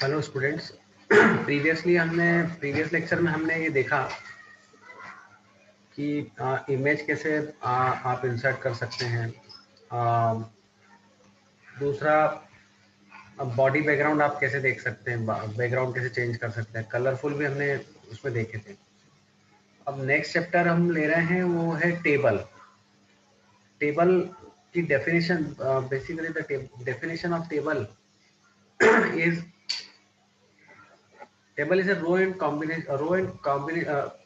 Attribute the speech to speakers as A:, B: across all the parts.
A: Hello students. Previous lecture में हमने ये देखा कि इमेज कैसे आप इंसर्ट कर सकते हैं। दूसरा, बॉडी बैकग्राउंड आप कैसे देख सकते हैं, बैकग्राउंड कैसे चेंज कर सकते हैं, कलरफुल भी हमने उसमें देखे थे। अब नेक्स्ट चैप्टर हम ले रहे हैं, वो है टेबल। टेबल की definition, basically the definition of table is table is a row and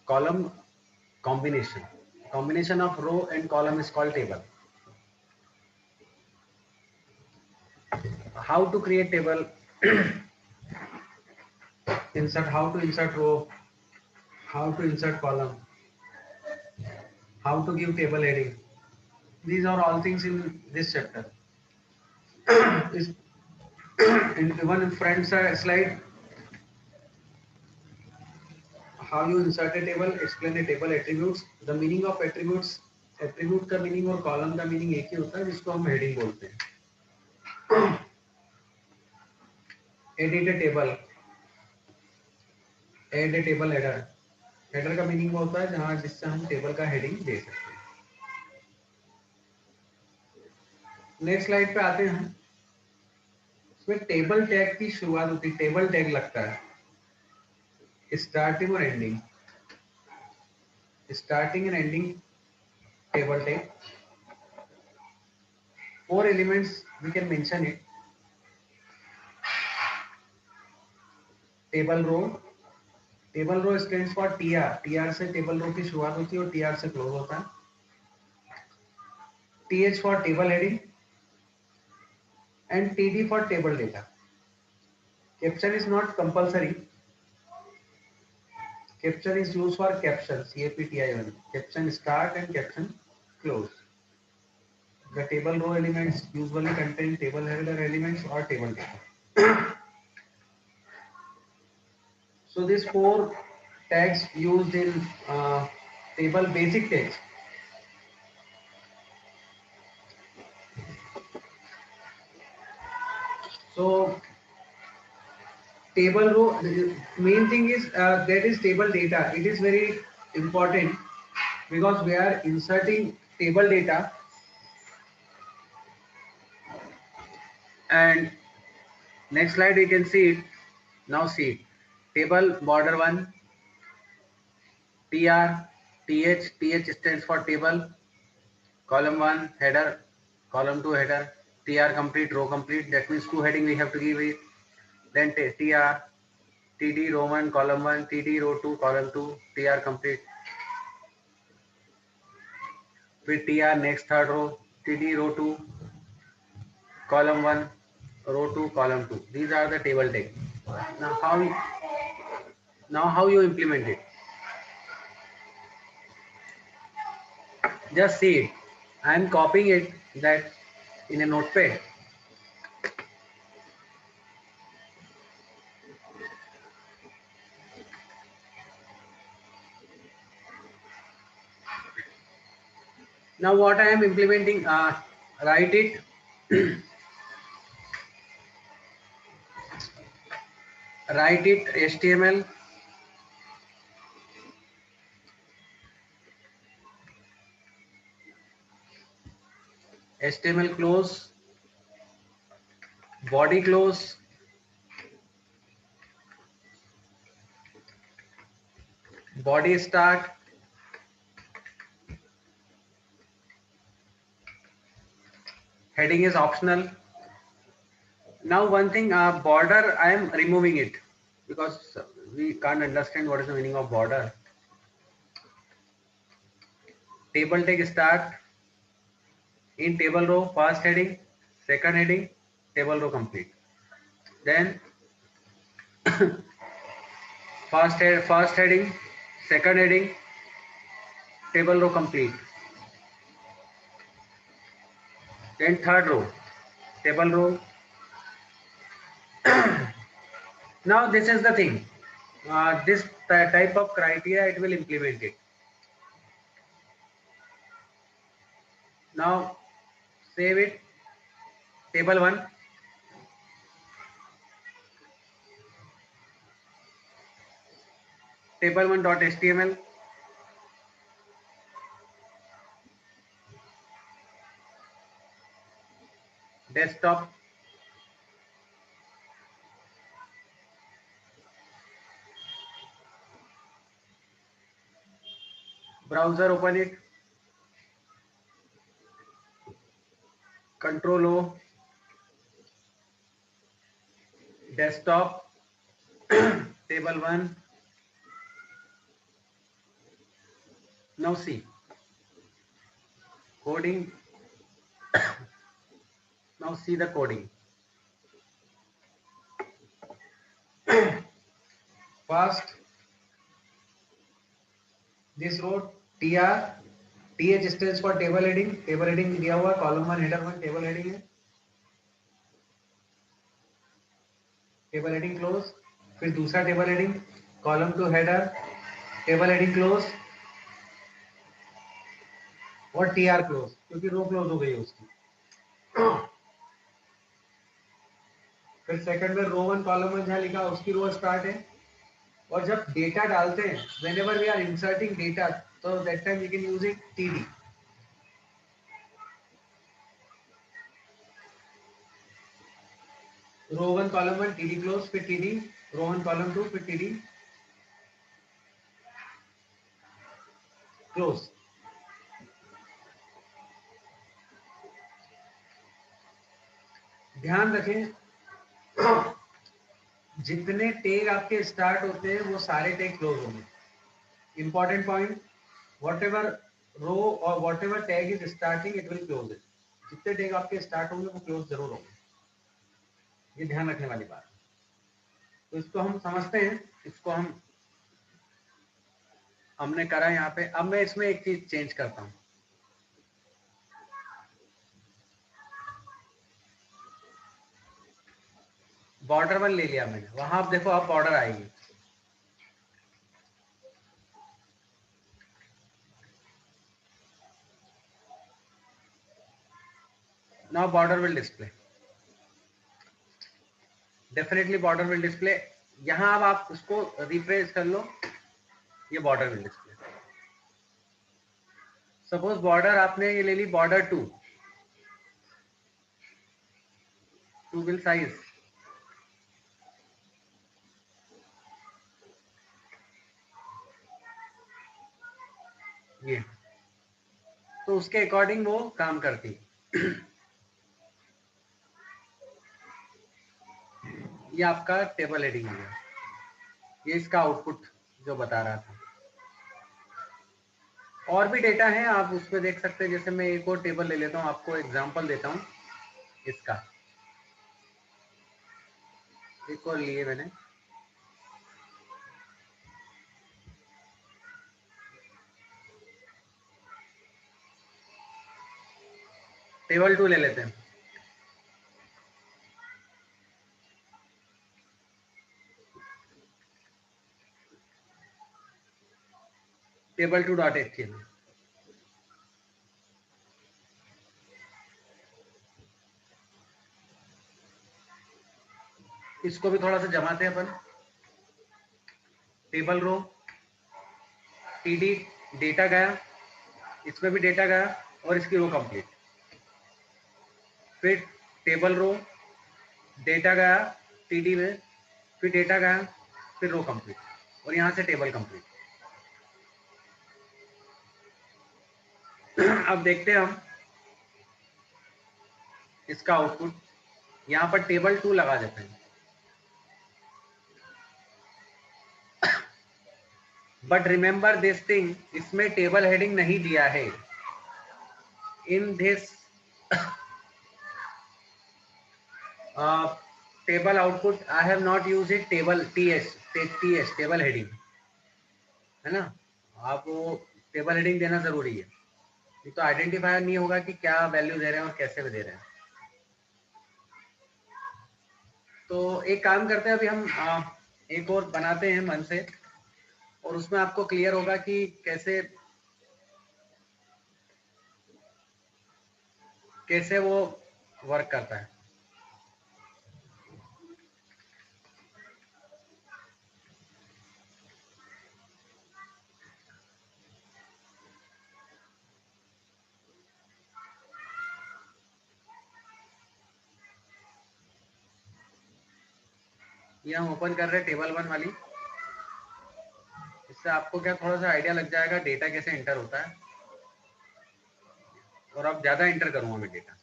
A: column combination of row and column is called table. How to create table? How to insert row, how to insert column, how to give table heading. These are all things in this chapter. is Even in front slide, how you insert a table, explain a table attributes, the meaning of attributes. Attribute का meaning और column का meaning एक ही होता है, जिसको हम heading बोलते हैं। Edit a table, add a table header. Header का मीनिंग होता है जहां जिससे हम टेबल का हेडिंग दे सकते हैं। नेक्स्ट स्लाइड पे आते हैं हम। इसमें टेबल टैग की शुरुआत होती है, टेबल टैग लगता है स्टार्टिंग और एंडिंग। Starting and ending table tag, 4 elements we can mention it. Table row, table row stands for TR. TR से टेबल रो की शुरुआत होती है और टीआर से क्लोज होता है। TH for table heading and TD for table data. Caption is not compulsory, caption is used for caption, caption. Caption start and caption close. The table row elements usually contain table header elements or table data. So these 4 tags used in table basic tags. So table row, main thing is that is table data. It is very important because we are inserting table data, and next slide we can see it. Now see it. Table border 1, TR, TH stands for table, column 1 header, column 2 header, TR complete, row complete, that means 2 heading we have to give it. Then TR, TD row 1, column 1, TD row 2, column 2, TR complete. With TR next third row, TD row 2, column 1, row 2, column 2. These are the table tags. Now how you implement it? Just see it. I am copying it that in a notepad. Now what I am implementing, write it. Write it HTML, HTML close, body close, body start, heading is optional. Now one thing, border I am removing it because we can't understand what is the meaning of border. Table tag start, in table row first heading, second heading, table row complete. Then first heading, second heading, table row complete. Then third row, table row. Now this is the thing. This type of criteria it will implement it. Now save it. Table 1. table1.html, desktop, browser, open it, Control O, desktop, table1. Now see coding. Now see the coding. First, this row tr, th stands for table heading. Table heading दिया हुआ, column 1 header 1 table heading है. Table heading close. फिर दूसरा table heading, column 2 header, table heading close और TR close, क्योंकि रो close हो गई उसकी. फिर सेकंड में रो 1 कॉलम 1 जहां लिखा उसकी रो स्टार्ट है. और जब डेटा डालते हैं, whenever we are inserting data, तो that time we can use it TD. Row 1 column 1 TD close, फिर टीडी, रो 1 कॉलम 2 फिर टीडी क्लोज. ध्यान रखें, जितने टैग आपके स्टार्ट होते हैं वो सारे टैग क्लोज होंगे. Important point, whatever row or whatever tag is starting it will close it. जितने टैग आपके स्टार्ट होंगे वो क्लोज जरूर होंगे. ये ध्यान रखने वाली बात. तो इसको हम समझते हैं. इसको हमने करा यहाँ पे. अब मैं इसमें एक चीज चेंज करता हूँ. बॉर्डर 1 ले लिया मैंने, वहां आप देखो अब बॉर्डर आएगी. Now border will display. Definitely border will display. यहाँ अब आप उसको रिफ्रेश कर लो, ये border will display. Suppose border आपने ये ले ली, बॉर्डर 2 विल साइज. ये तो उसके अकॉर्डिंग वो काम करती. ये आपका टेबल हेडिंग है. ये इसका आउटपुट जो बता रहा था. और भी डेटा है, आप उसमें देख सकते हैं. जैसे मैं एक और टेबल ले लेता हूँ, आपको एग्जांपल देता हूँ इसका. एक और लिए मैंने, टेबल 2 ले लेते हैं. Table 2.html. इसको भी थोड़ा सा जमाते हैं अपन. टेबल रो, टीडी, डेटा गया, इसमें भी डेटा गया और इसकी रो कंप्लीट. फिर टेबल रो, डेटा गया टीडी में, फिर डेटा गया, फिर रो कंप्लीट, और यहाँ से टेबल कंप्लीट. अब देखते हैं हम इसका आउटपुट. यहाँ पर टेबल 2 लगा देते हैं. बट रिमेंबर दिस थिंग, इसमें टेबल हेडिंग नहीं दिया है. In this table output I have not use it table TS table heading, है ना. आप वो टेबल हेडिंग देना जरूरी है, नहीं तो आइडेंटिफायर नहीं होगा कि क्या वैल्यू दे रहे हैं और कैसे भी दे रहे हैं. तो एक काम करते हैं, अभी हम एक और बनाते हैं मन से, और उसमें आपको क्लियर होगा कि कैसे वो वर्क करता है. ये हम ओपन कर रहे हैं टेबल 1 वाली। इससे आपको क्या थोड़ा सा आइडिया लग जाएगा डेटा कैसे एंटर होता है, और अब ज़्यादा एंटर करूँगा मैं डेटा।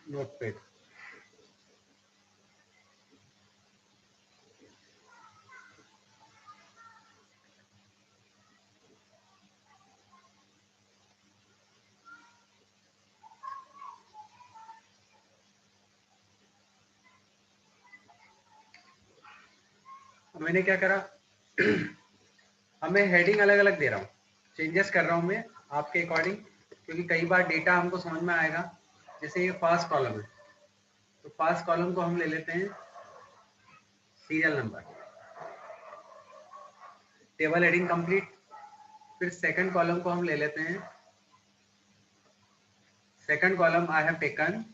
A: नोटपैड मैंने क्या करा हमें हेडिंग अलग अलग दे रहा हूँ, चेंजेस कर रहा हूँ मैं आपके अकॉर्डिंग, क्योंकि कई बार डेटा हमको समझ में आएगा। जैसे ये फर्स्ट कॉलम है, तो फर्स्ट कॉलम को हम ले लेते हैं serial number, table heading complete. फिर सेकंड कॉलम को हम ले लेते हैं, second column I have taken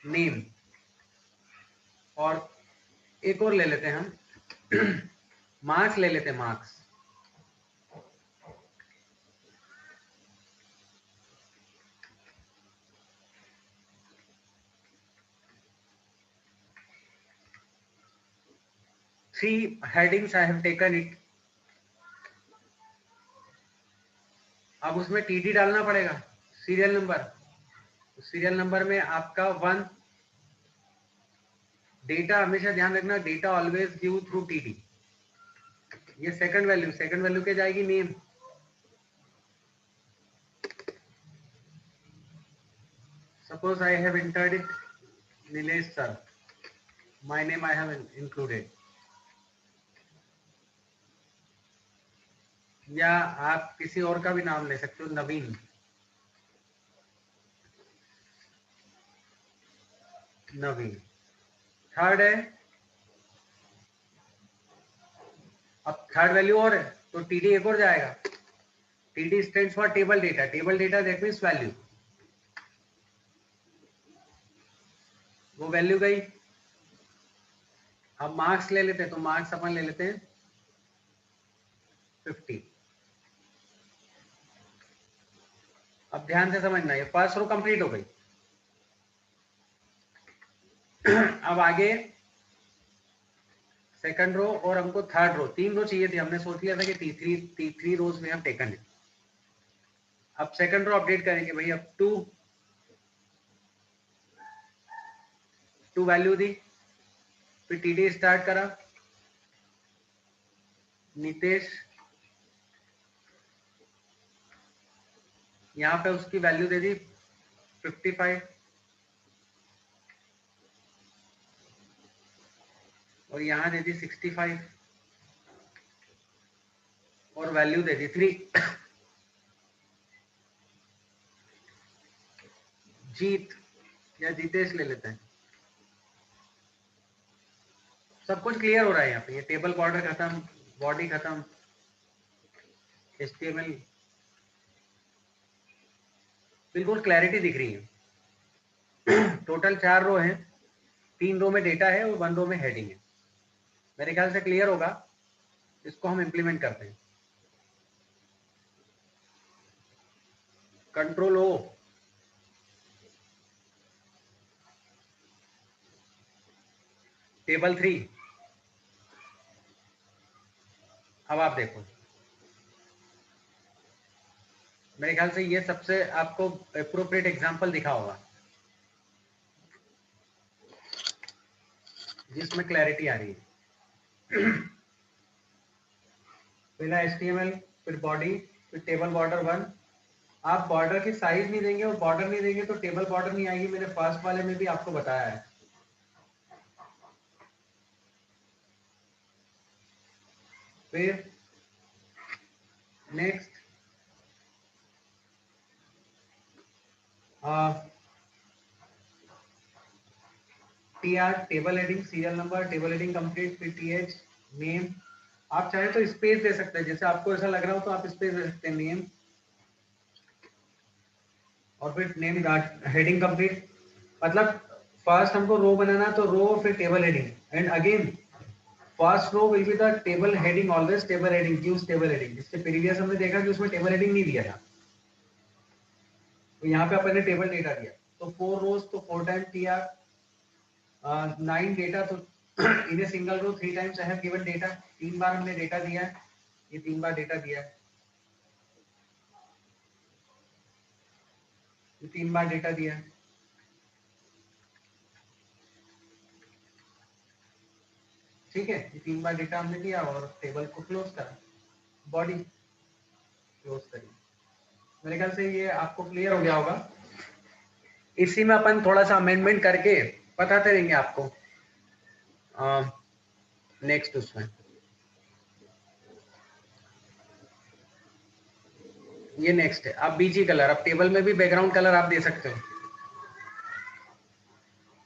A: name, और एक और ले लेते हैं हम मार्क्स ले लेते हैं, marks. Three headings I have taken it. अब उसमें टीडी डालना पड़ेगा, सीरियल नंबर। सीरियल नंबर में आपका 1, डेटा हमेशा ध्यान रखना, data always give through TD. ये सेकंड वैल्यू, सेकंड वैल्यू के जाएगी name. Suppose I have entered it Nilesh sir, my name I have included. या आप किसी और का भी नाम ले सकते हो, नवीन, नवीन। थर्ड है, अब थर्ड वैल्यू और है तो टीडी एक और जाएगा। TD stands for table data, table data that means value. वो वैल्यू गई। अब मार्क्स ले लेते हैं, तो मार्क्स अपन ले लेते हैं 50। अब ध्यान से समझना, ये फर्स्ट रो कंप्लीट हो गई। अब आगे सेकंड रो और हमको थर्ड रो, 3 रो चाहिए थी। हमने सोच लिया था कि थ्री रोज में हम टेकन है। अब सेकंड रो अपडेट करेंगे भाई। अब टू वैल्यू दी, फिर टीडी स्टार्ट करा, नितेश, यहाँ पे उसकी वैल्यू दे दी 55, और यहाँ दे दी 65, और वैल्यू दे दी 3। जीत या जीतेश ले लेते हैं। सब कुछ क्लियर हो रहा है यहाँ पे। ये टेबल बॉर्डर खत्म, बॉडी खत्म, HTML बिल्कुल क्लैरिटी दिख रही है। टोटल 4 रो हैं, 3 रो में डेटा है और 1 रो में हेडिंग है। मेरे ख्याल से क्लियर होगा। इसको हम इंप्लीमेंट करते हैं। Control O, table 3। अब आप देखो, मेरे ख्याल से ये सबसे आपको एप्रोप्रिएट एग्जांपल दिखा होगा जिसमें क्लैरिटी आ रही है। पहला HTML, फिर बॉडी, फिर टेबल बॉर्डर 1। आप बॉर्डर की साइज नहीं देंगे और बॉर्डर नहीं देंगे तो टेबल बॉर्डर नहीं आएगी। मैंने फर्स्ट वाले में भी आपको बताया है। फिर next TR, table heading, serial number, table heading complete, फिर TH, नेम। आप चाहे तो स्पेस दे सकते हैं, जैसे आपको ऐसा लग रहा हो तो आप स्पेस दे सकते हैं, नेम। और फिर नेम हेडिंग कंप्लीट, मतलब फर्स्ट हमको रो बनाना, तो रो फिर table heading, and again first row will be the table heading, always table heading, use table heading. इससे प्रीवियस हमने देखा कि उसमें टेबल हेडिंग नहीं दिया था, तो यहाँ पे अपन ने टेबल डेटा दिया, तो 4 रोज तो 4 टाइम किया, 9 डेटा, तो in a single row 3 times I have given data, 3 बार हमने डेटा दिया है, ये 3 बार डेटा दिया है, ये 3 बार डेटा दिया है। ठीक है, ये 3 बार डेटा हमने दिया और टेबल को क्लोज करा, बॉडी क्लोज करी। मेरे ख्याल से ये आपको क्लियर हो गया होगा। इसी में अपन थोड़ा सा अमेंडमेंट करके बताते रहेंगे आपको नेक्स्ट उसमें। ये नेक्स्ट है, अब बीजी कलर, अब टेबल में भी बैकग्राउंड कलर आप दे सकते हो।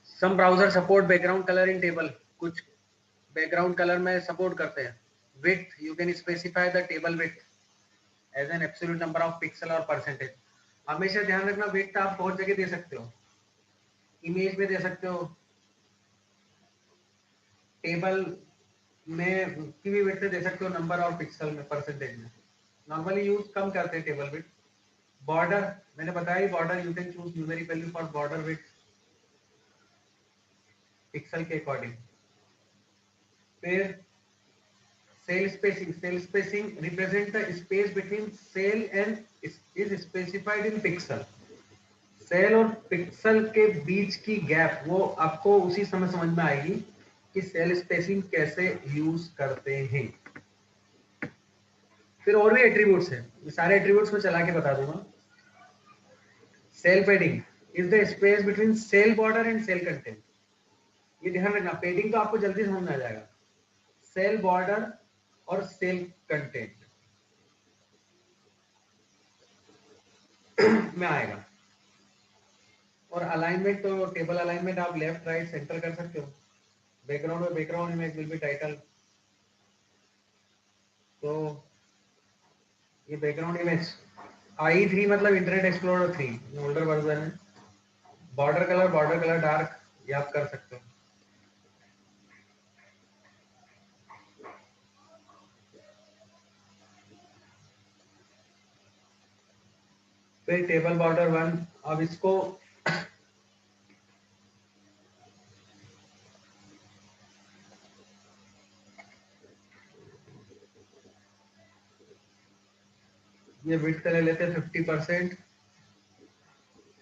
A: Some browser support background colour in table, कुछ बैकग्राउंड कलर में सपोर्ट करते हैं। Width, you can specify the table width as an absolute number of pixel और परसेंटेज। हमेशा ध्यान रखना, विड्थ आप बहुत जगह दे सकते हो, इमेज में दे सकते हो, टेबल में की भी विड्थ दे सकते हो, नंबर और पिक्सल में, परसेंटेज में। नॉर्मली यूज कम करते हैं टेबल विड्थ। बॉर्डर, मैंने बताया ही, border you can choose numeric value for border width pixel के अकॉर्डिंग। फिर cell spacing, cell spacing represent the space between cell and is specified in pixel. Cell और pixel के बीच की गैप, वो आपको उसी समय समझ में आएगी कि सेल स्पेसिंग कैसे यूज करते हैं। फिर और भी एट्रीब्यूट्स हैं, ये सारे एट्रीब्यूट्स में चला के बता दूंगा। Cell padding is the space between cell border and cell content. ये ध्यान रखना, पेडिंग तो आपको जल्दी समझ में आ जाएगा। सेल बॉर्डर और सेल कंटेंट में आएगा। और अलाइनमेंट, तो टेबल अलाइनमेंट आप लेफ्ट राइट सेंटर कर सकते हो। बैकग्राउंड में background image will be title, तो ये बैकग्राउंड इमेज IE3 मतलब इंटरनेट एक्सप्लोरर 3 ओल्डर वर्जन है। बॉर्डर कलर डार्क, ये आप कर सकते हो। फिर टेबल बॉर्डर 1, अब इसको ये विड्थ का ले लेते हैं 50%,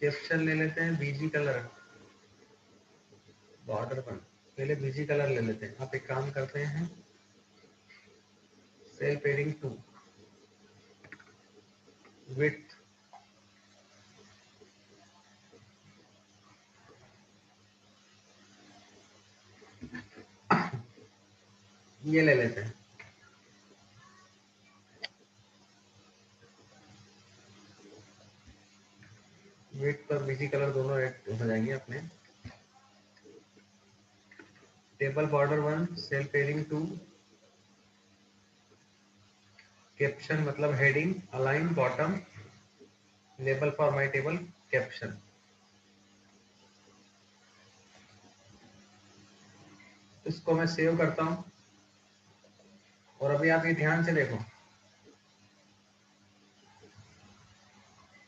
A: कैप्शन ले लेते हैं बीजी कलर, बॉर्डर 1 पहले बीजी कलर ले लेते हैं। आप एक काम करते हैं, सेल पेडिंग 2, विड्थ ये ले लेते हैं। विड्थ और बीजी कलर दोनों ऐड हो जाएंगे अपने। Table border 1, cell padding 2, caption मतलब heading, align bottom, label for my table, caption. इसको मैं सेव करता हूं, और अभी आप ये ध्यान से देखो,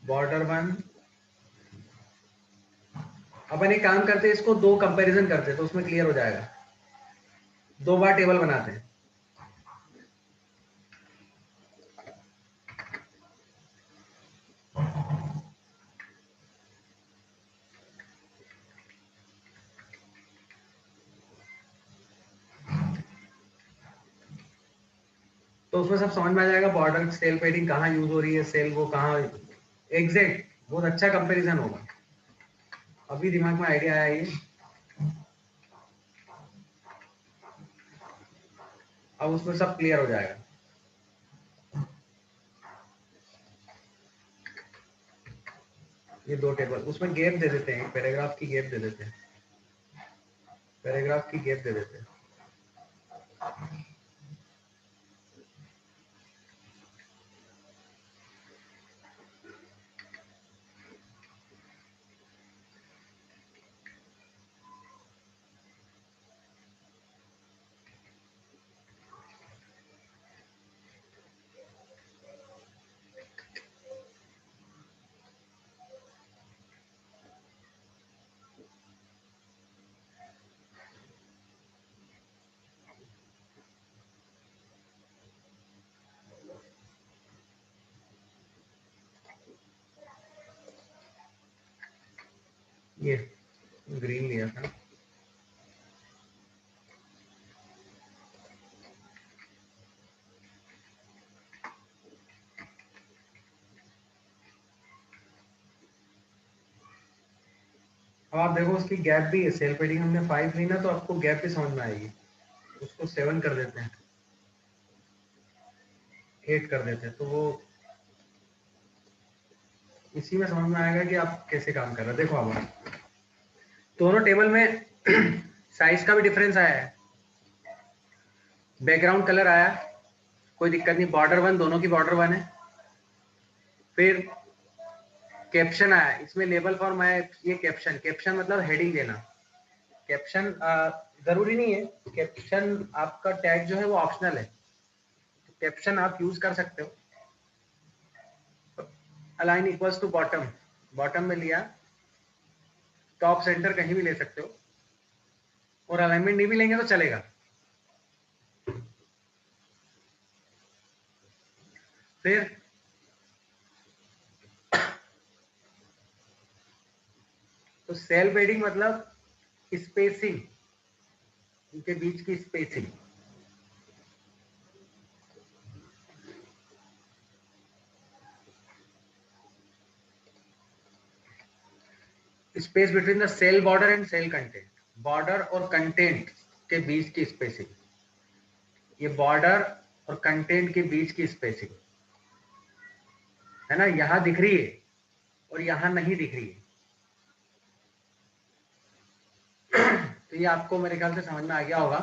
A: बॉर्डर 1, अपन एक काम करते हैं, इसको दो कंपैरिजन करते हैं तो उसमें क्लियर हो जाएगा। दो बार टेबल बनाते हैं। तो उसमें सब समझ में आ जाएगा, बॉर्डर सेल पेडिंग कहाँ यूज हो रही है, सेल वो कहाँ, एग्जैक्ट बहुत अच्छा कंपैरिजन होगा। अभी दिमाग में आइडिया आया ये, अब उसमें सब क्लियर हो जाएगा। ये दो टेबल, उसमें गैप दे देते हैं, पैराग्राफ की गैप दे देते हैं, पैराग्राफ की गैप दे देते हैं। ये ग्रीन लिया था। अब आप देखो उसकी गैप भी है, सेल्फ एडिंग हमने 5 ली ना, तो आपको गैप भी समझ में आएगी। उसको 7 कर देते हैं, 8 कर देते हैं, तो वो इसी में समझ में आएगा कि आप कैसे काम कर रहे हैं। देखो आप दोनों टेबल में साइज का भी डिफरेंस आया है, बैकग्राउंड कलर आया, कोई दिक्कत नहीं, बॉर्डर 1, दोनों की बॉर्डर 1 है। फिर कैप्शन आया, इसमें लेबल फॉर्म आया, ये कैप्शन, कैप्शन मतलब हेडिंग देना। कैप्शन जरूरी नहीं है, कैप्शन आपका टैग जो है वो ऑप्शनल है, कैप्शन आप यूज कर सकते हो। Align equals to bottom, bottom में लिया, टॉप सेंटर कहीं भी ले सकते हो, और अलाइनमेंट नहीं भी लेंगे तो चलेगा। फिर तो सेल्फ एडिंग मतलब स्पेसिंग, इनके बीच की spacing. Space between the cell border and cell content, border और कंटेंट के बीच की स्पेसिंग, ये बॉर्डर और कंटेंट के बीच की स्पेसिंग है ना, यहां दिख रही है और यहां नहीं दिख रही है। तो ये आपको मेरे ख्याल से समझ में आ गया होगा।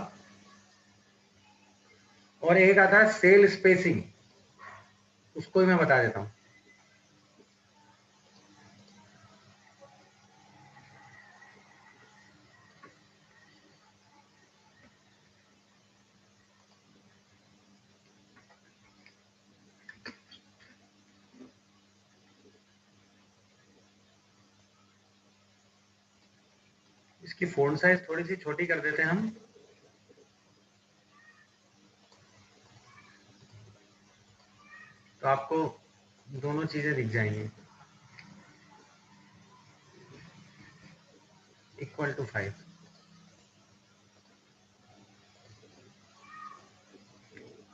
A: और एक आता है सेल स्पेसिंग, उसको भी मैं बता देता हूं। इसकी फ़ॉन्ट साइज थोड़ी सी छोटी कर देते हैं हम, तो आपको दोनों चीजें दिख जाएंगी। Equal to 5।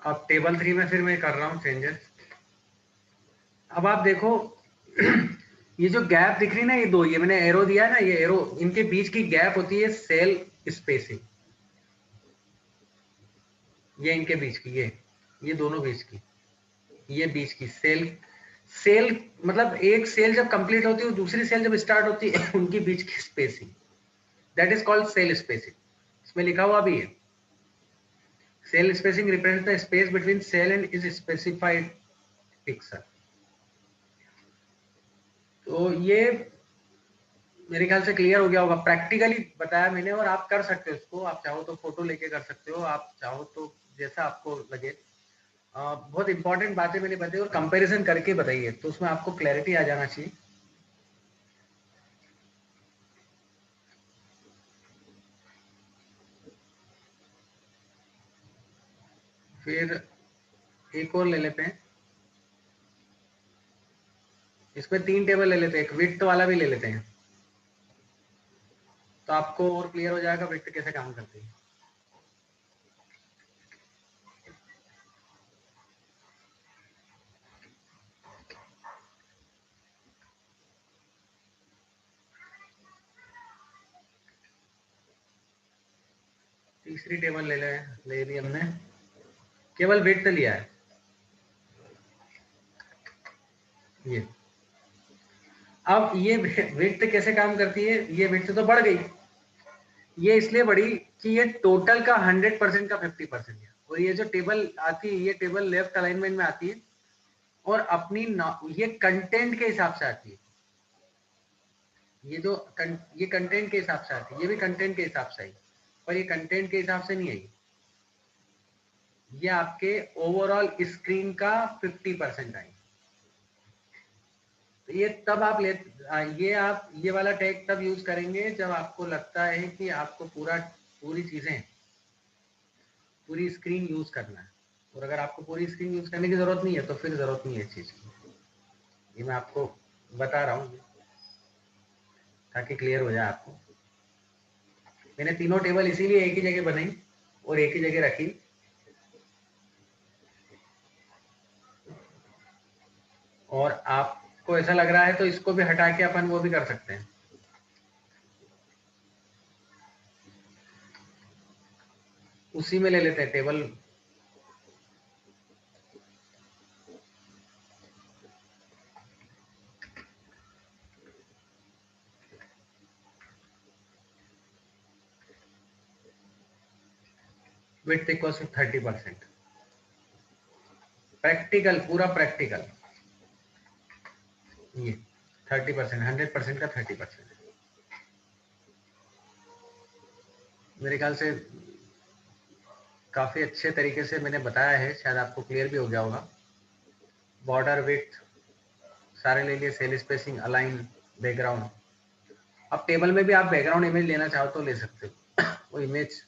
A: अब टेबल 3 में फिर मैं कर रहा हूँ चेंजेस। अब आप देखो ये जो गैप दिख रही है ना, ये दो, ये मैंने एरो दिया है ना, ये एरो, इनके बीच की गैप होती है सेल स्पेसिंग। ये इनके बीच की, ये दोनों बीच की, ये बीच की सेल, सेल मतलब एक सेल जब कंप्लीट होती है, दूसरी सेल जब स्टार्ट होती है, उनके बीच की spacing, that is called cell spacing. इसमें लिखा हुआ भी है, cell spacing represent the space between cell and is specified pixel. तो ये मेरे ख्याल से क्लियर हो गया होगा, प्रैक्टिकली बताया मैंने, और आप कर सकते हो इसको। आप चाहो तो फोटो लेके कर सकते हो, आप चाहो तो जैसा आपको लगे। बहुत इंपॉर्टेंट बातें मैंने बताई और कंपैरिजन करके बताइए, तो उसमें आपको क्लैरिटी आ जाना चाहिए। फिर एक और ले लेते हैं, इसमें 3 टेबल ले लेते हैं, एक विड्थ वाला भी ले लेते हैं, तो आपको और क्लियर हो जाएगा विड्थ कैसे काम करती है। तीसरी टेबल ले ली हमने, केवल विड्थ लिया है ये। अब ये विड्थ कैसे काम करती है, ये विड्थ तो बढ़ गई, ये इसलिए बढ़ी कि ये टोटल का 100% का 50% है, और ये जो टेबल आती है, ये टेबल लेफ्ट अलाइनमेंट में आती है, और अपनी ये कंटेंट के हिसाब से आती है। ये जो ये कंटेंट के हिसाब से आती है, ये भी कंटेंट के हिसाब से आई, पर ये कंटेंट के हिसाब से नहीं आई, ये आपके ओवरऑल स्क्रीन का 50% आई। तो ये तब आप ये आप ये वाला टैग तब यूज करेंगे जब आपको लगता है कि आपको पूरी चीजें, पूरी स्क्रीन यूज करना है। और अगर आपको पूरी स्क्रीन यूज करने की जरूरत नहीं है, तो फिर जरूरत नहीं है इस चीज की। ये मैं आपको बता रहा हूँ, ताकि क्लियर हो जाए आपको। मैंने तीनों टेबल इसीलिए एक ही जगह बनाई और एक ही जगह रखी। और आपको ऐसा लग रहा है तो इसको भी हटा के अपन वो भी कर सकते हैं, उसी में ले लेते हैं table. Width equals to 30%। Practical, पूरा प्रैक्टिकल। ये 30%, 100% का 30%। मेरे ख्याल से काफी अच्छे तरीके से मैंने बताया है, शायद आपको क्लियर भी हो गया होगा। बॉर्डर विड्थ सारे ले लिए, सेल स्पेसिंग, अलाइन, बैकग्राउंड। अब टेबल में भी आप बैकग्राउंड इमेज लेना चाहो तो ले सकते हो वो इमेज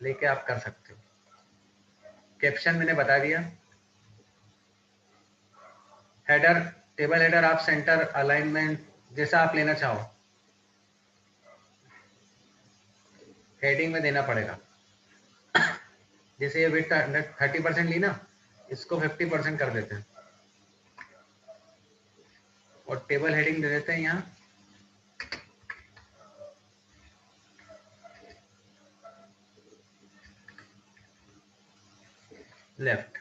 A: लेके आप कर सकते हो। कैप्शन मैंने बता दिया। हेडर, टेबल हेडर आप सेंटर अलाइनमेंट जैसा आप लेना चाहो हेडिंग में देना पड़ेगा। जैसे ये विड्थ 30% ली ना, इसको 50% कर देते हैं और टेबल हेडिंग दे देते हैं यहाँ लेफ्ट।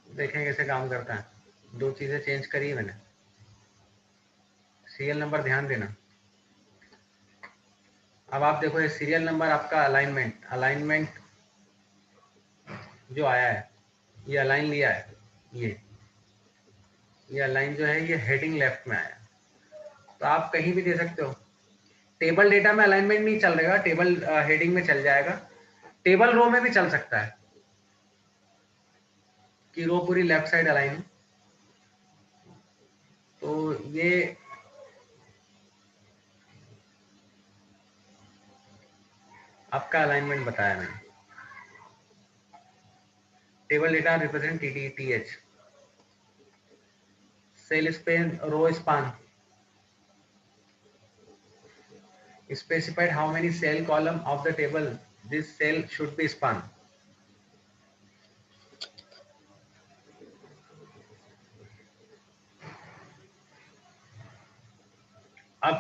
A: देखें कैसे काम करता है। दो चीजें चेंज करी मैंने। सीरियल नंबर ध्यान देना। अब आप देखो ये सीरियल नंबर आपका अलाइनमेंट, अलाइनमेंट जो आया है, ये अलाइन लिया है, ये अलाइन जो है ये हेडिंग लेफ्ट में आया। तो आप कहीं भी दे सकते हो। टेबल डेटा में अलाइनमेंट नहीं चल रहेगा, टेबल हेडिंग में चल जाएगा। टेबल रो में भी चल सकता है कि रो पूरी लेफ्ट साइड अलाइन है। तो ये आपका अलाइनमेंट बताया मैंने। Table data represent TTTH, cell span, row span, specified how many cell column of the table this cell should be span। अब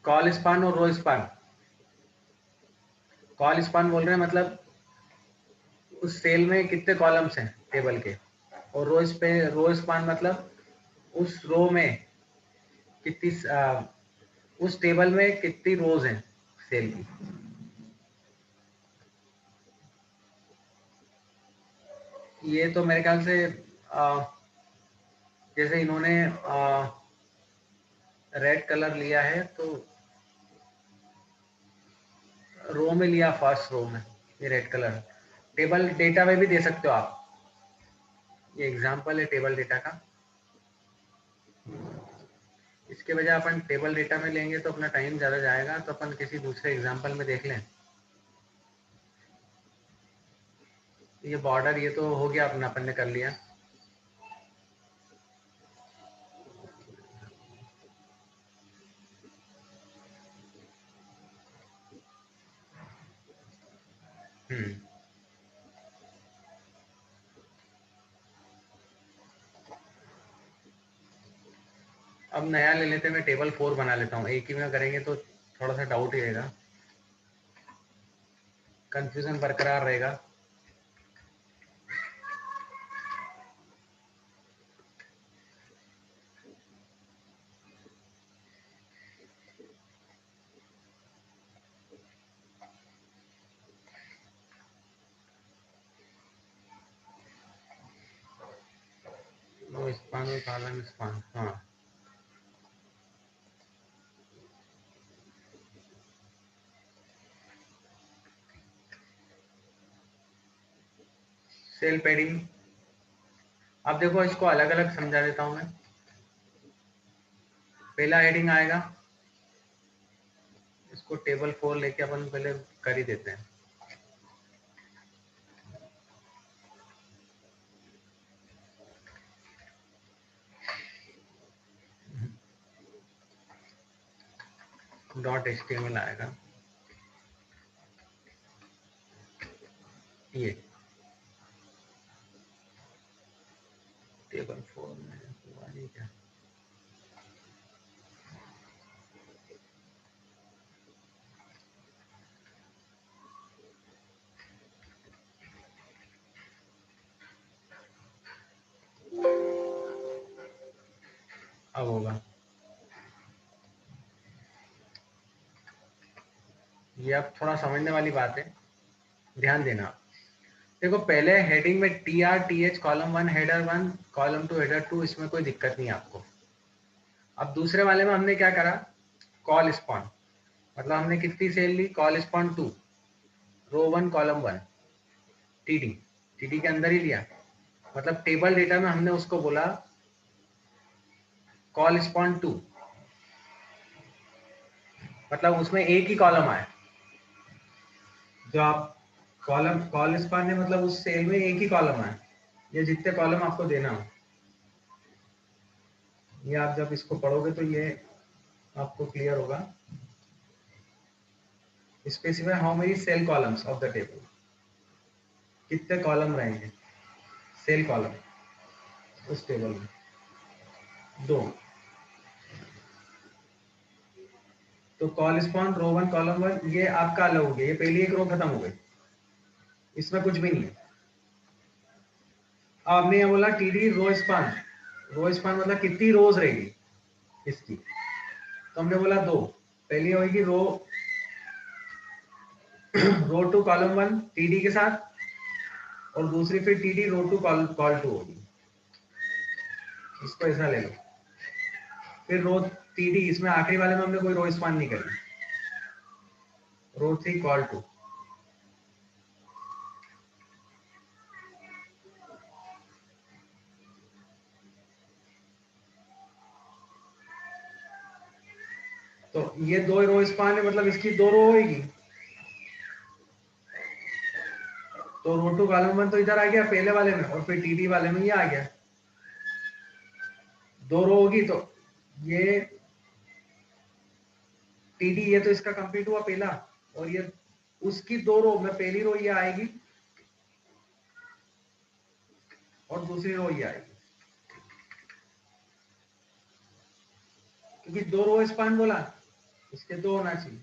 A: कॉल स्पान और रो स्पान, कॉल स्पान बोल रहे हैं मतलब उस सेल में कितने कॉलम्स हैं टेबल के, और रो स्पान मतलब उस रो में कितनी उस टेबल में कितनी रोज हैं सेल की। ये तो मेरे ख्याल से जैसे इन्होंने रेड कलर लिया है तो रो में लिया, फर्स्ट रो में ये रेड कलर। टेबल डेटा में भी दे सकते हो आप, ये एग्जांपल है टेबल डेटा का। इसके बजाय अपन टेबल डेटा में लेंगे तो अपना टाइम ज़्यादा जाएगा, तो अपन किसी दूसरे एग्जांपल में देख लें। ये बॉर्डर ये तो हो गया अपना, अपन ने कर लिया। अब नया ले लेते हैं, मैं टेबल 4 बना लेता हूँ। एक ही में करेंगे तो थोड़ा सा डाउट ही रहेगा, कंफ्यूजन बरकरार रहेगा। नो स्पान और कॉलम स्पान, हाँ। सेल पैडिंग, अब देखो इसको अलग अलग समझा देता हूँ मैं। पहला हेडिंग आएगा, इसको टेबल 4 लेके अपन पहले कर ही देते हैं। डॉट HTML आएगा, ये टेबल 4 में हुआ नहीं क्या? अब होगा, ये अब थोड़ा समझने वाली बात है, ध्यान देना। देखो पहले हेडिंग में TR TH column 1 header 1 column 2 header 2, इसमें कोई दिक्कत नहीं है आपको। अब दूसरे वाले में हमने क्या करा, कॉल स्पॉन, मतलब हमने कितनी सेल ली, कॉल स्पॉन 2 रो 1 कॉलम 1 TD के अंदर ही लिया, मतलब टेबल डेटा में हमने उसको बोला कॉल स्पॉन 2, मतलब उसमें एक ही कॉलम आए, जो आप कॉलम कॉल स्पॉन है, मतलब उस सेल में एक ही कॉलम आए, ये जितने कॉलम आपको देना हो, ये आप जब इसको पढ़ोगे तो ये आपको क्लियर होगा। Specify how many cell columns of the table, कितने कॉलम रहेंगे सेल कॉलम उस टेबल में, 2। तो कॉल स्पॉन रो 1 कॉलम 1 ये आपका अलग हो गया, ये पहली एक रो खत्म हो गई, इसमें कुछ भी नहीं है। अब हमने ये बोला TD row span, row span मतलब कितनी रोज रहेगी इसकी, तो हमने बोला 2, पहली होगी रो 2 कॉलम 1 TD के साथ, और दूसरी फिर TD रो 2 कॉल 2 होगी, इसको ऐसा ले लो। फिर रो TD, इसमें आखिरी वाले में हमने कोई रो स्पैन नहीं करी, रो 3 कॉल 2, तो ये 2 रो स्पैन है, मतलब इसकी 2 रो होगी, तो रो 2 कॉलम 1 तो इधर आ गया पहले वाले में, और फिर TD वाले में ये आ गया, 2 रो होगी, तो ये TD ये तो इसका कंप्लीट हुआ पहला, और ये उसकी 2 रो में पहली रो ये आएगी और दूसरी रो ये आएगी, क्योंकि 2 रो स्पैन बोला, इसके 2 होना चाहिए,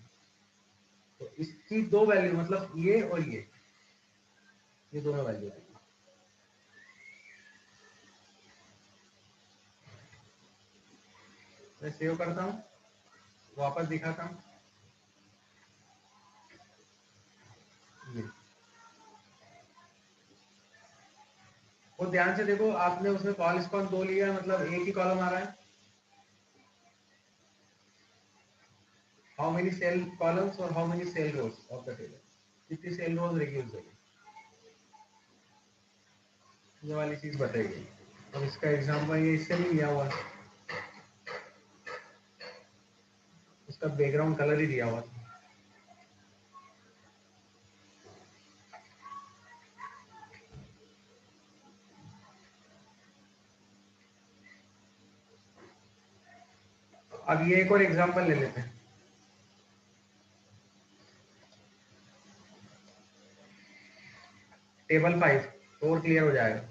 A: तो इसकी 2 वैल्यू, मतलब ये और ये दोनों वैल्यू आएगी। मैं सेव करता हूँ, वापस दिखाता हूँ, ये वो ध्यान से देखो, आपने उसमें कॉल स्पॉन 2 लिया, मतलब एक ही कॉलम आ रहा है, हाउ मेनी सेल कॉलम्स और how many cell rows of the table, कितनी सेल रोज रहेगी उस जगह, ये वाली चीज बताइए। अब इसका एग्जाम्पल ये इससे नहीं दिया हुआ, उसका बैकग्राउंड कलर ही दिया हुआ था। अब ये एक और एग्जांपल ले लेते हैं, टेबल 5, तो और क्लियर हो जाएगा।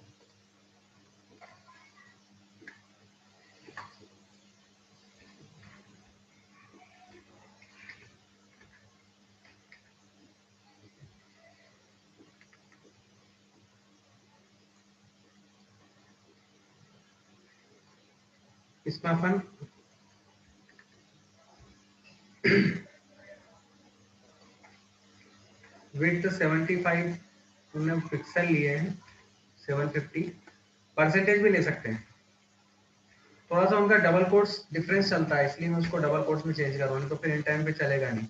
A: इसमें अपन विड्थ 75 तुमने पिक्सल लिए हैं, 750 परसेंटेज भी ले सकते हैं, थोड़ा सा उनका डबल कोट्स डिफरेंस चलता है, इसलिए मैं उसको डबल कोट्स में चेंज कर रहा हूँ, तो फिर इन टाइम पे चलेगा नहीं।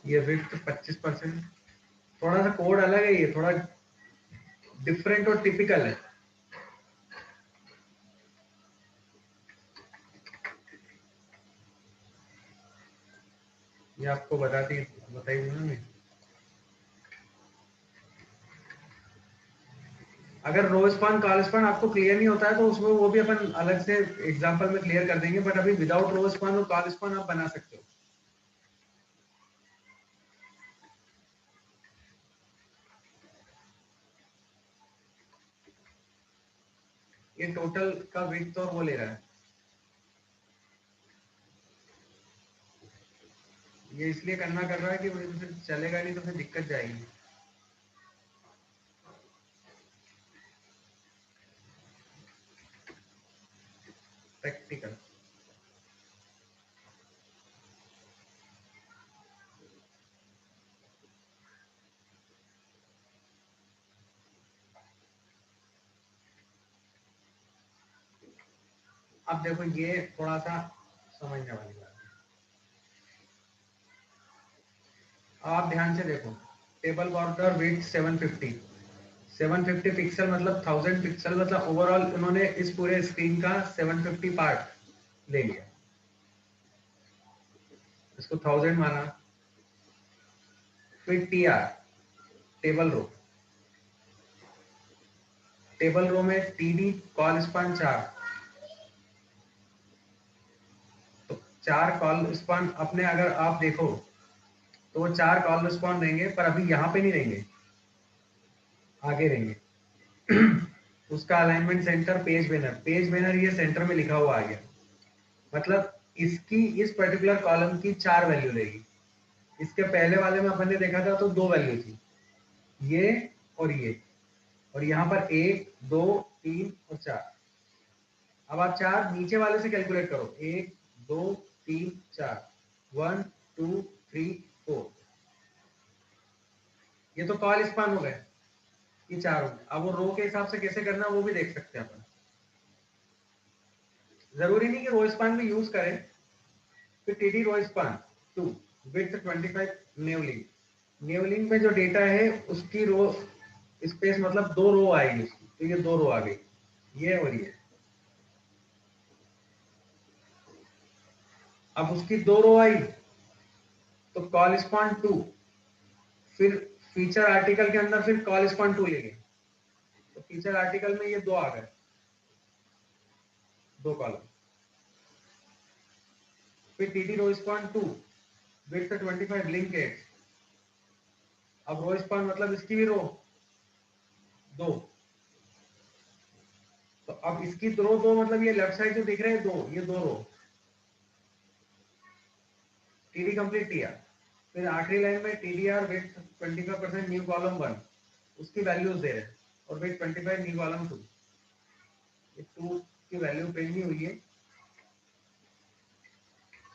A: ये विड्थ 25%, थोड़ा सा कोड अलग है, ये थोड़ा डिफरेंट और टिपिकल है। ये आपको बताई ना मैं। अगर रो स्पान कॉल स्पान आपको क्लियर नहीं होता है तो उसमें वो भी अपन अलग से एग्जांपल में क्लियर कर देंगे, बट अभी विदाउट रो स्पान और कॉल स्पान आप बना सकते हो। ये टोटल का विड्थ और वो ले रहा है, ये इसलिए करना कर रहा है कि फिर चलेगा नहीं तो फिर दिक्कत जाएगी। प्रैक्टिकल अब देखो ये थोड़ा सा समझने वाली बात है। आप ध्यान से देखो, टेबल बॉर्डर विड्थ 750 पिक्सल मतलब 1000 पिक्सल, मतलब ओवरऑल उन्होंने इस पूरे स्क्रीन का 750 पार्ट ले लिया, इसको 1000 माना। फिर टीआर टेबल रो में टीडी कॉल स्पान 4, तो 4 कॉल स्पान अपने अगर आप देखो तो वो 4 कॉल स्पान रहेंगे, पर अभी यहाँ पे नहीं रहेंगे, आगे रहेंगे। उसका अलाइनमेंट सेंटर पेज बैनर ये सेंटर में लिखा हुआ आ गया, मतलब इसकी इस पर्टिकुलर कॉलम की 4 वैल्यू रहेगी। इसके पहले वाले में अपन ने देखा था तो 2 वैल्यू थी, ये और ये, और यहाँ पर 1 2 3 और 4। अब आप 4 नीचे वाले से कैलकुलेट करो, 1 2 3 4, 1 2 3 4, ये तो कॉल स्पान हो गए, ये 4 हो गए। अब वो रो के हिसाब से कैसे करना वो भी देख सकते हैं अपन, जरूरी नहीं कि रो स्पान भी यूज करें। फिर टीडी रो स्पान 2 विड्थ 25 नेवलिंग में जो डेटा है उसकी रो स्पेस मतलब 2 रो आएगी उसकी, तो ये 2 रो आ गई, ये और ये। अब उसकी 2 रो आई तो कॉल स्पान 2, फिर फीचर आर्टिकल के अंदर फिर कॉल स्पान 2 लेंगे, तो फीचर आर्टिकल में ये 2 आ गए, 2 कॉलम। फिर टीटी रो स्पान 2 विड्थ 25 लिंक एड्स, अब रो स्पान मतलब इसकी भी रो 2, तो अब इसकी दो मतलब ये लेफ्ट साइड जो दिख रहे हैं 2, ये 2 रो, टीडी कंप्लीट किया। फिर आखिरी लाइन में टीडीआर विथ 25% न्यू कॉलम 1, उसकी वैल्यूज दे रहे हैं, और विथ 25 न्यू कॉलम 2, ये 2 की वैल्यू प्रिंट नहीं हुई है,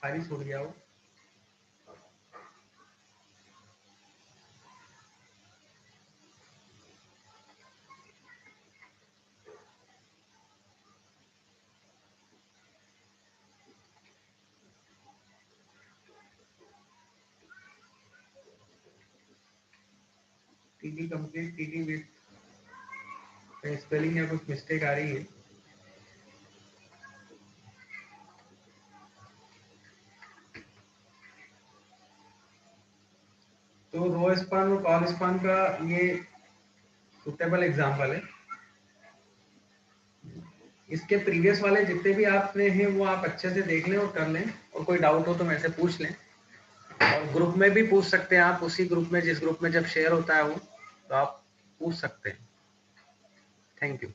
A: खाली छोड़ दिया वो। TD complete TD with spelling या कुछ मिस्टेक आ रही है। तो रो स्पान और कॉल स्पान का ये सुटेबल एग्जांपल है। इसके प्रीवियस वाले जितने भी आपने हैं वो आप अच्छे से देख लें और कर लें, और कोई डाउट हो तो मेरे से पूछ लें, और ग्रुप में भी पूछ सकते हैं आप, उसी ग्रुप में जिस ग्रुप में जब शेयर होता है वो, तो आप पूछ सकते हैं। Thank you.